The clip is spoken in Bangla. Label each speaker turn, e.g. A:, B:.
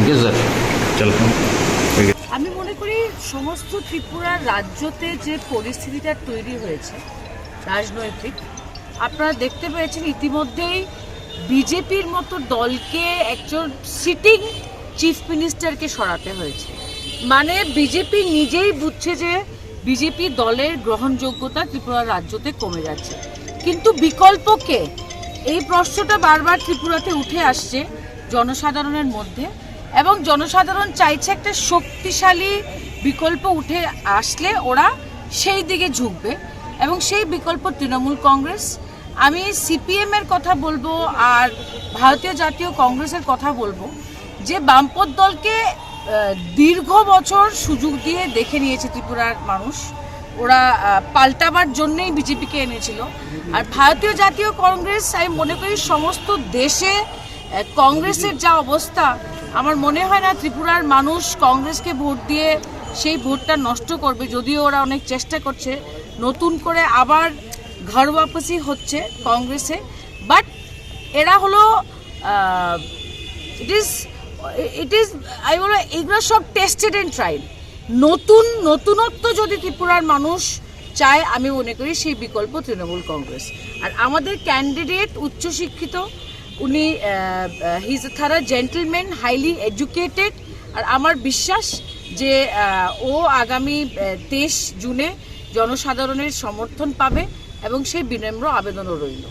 A: Thank you sir. चलो
B: আমি মনে করি সমস্ত ত্রিপুরার রাজ্যতে যে পরিস্থিতিটা তৈরি হয়েছে রাজনৈতিক, আপনারা দেখতে পেয়েছেন ইতিমধ্যেই বিজেপির মতো দলকে একজন সিটিং চিফ মিনিস্টারকে সরাতে হয়েছে। মানে বিজেপি নিজেই বুঝছে যে বিজেপি দলের গ্রহণযোগ্যতা ত্রিপুরা রাজ্যতে কমে যাচ্ছে, কিন্তু বিকল্প কে? এই প্রশ্নটা বারবার ত্রিপুরাতে উঠে আসছে জনসাধারণের মধ্যে, এবং জনসাধারণ চাইছে একটা শক্তিশালী বিকল্প উঠে আসলে ওরা সেই দিকে ঝুঁকবে, এবং সেই বিকল্প তৃণমূল কংগ্রেস। আমি সিপিএম এর কথা বলবো আর ভারতীয় জাতীয় কংগ্রেসের কথা বলবো, যে বামপন্থী দলকে দীর্ঘ বছর সুযোগ দিয়ে দেখে নিয়েছে ত্রিপুরার মানুষ, ওরা পাল্টাবার জন্যই বিজেপিকে এনেছিল। আর ভারতীয় জাতীয় কংগ্রেস, আমি মনে করি সমস্ত দেশে কংগ্রেসের যা অবস্থা, আমার মনে হয় না ত্রিপুরার মানুষ কংগ্রেসকে ভোট দিয়ে সেই ভোটটা নষ্ট করবে, যদিও ওরা অনেক চেষ্টা করছে নতুন করে আবার ঘর ওয়াপসি হচ্ছে কংগ্রেসে। বাট এরা হলো ইট ইজ আমি বলো এগুলো সব টেস্টেড অ্যান্ড ট্রাইড। নতুনত্ব যদি ত্রিপুরার মানুষ চায়, আমি মনে করি সেই বিকল্প তৃণমূল কংগ্রেস। আর আমাদের ক্যান্ডিডেট উচ্চশিক্ষিত, উনি he is a thorough gentleman, highly educated, আর আমার বিশ্বাস যে ও আগামী 23 জুনে জনসাধারণের সমর্থন পাবে, এবং সেই বিনম্র আবেদনও রইল।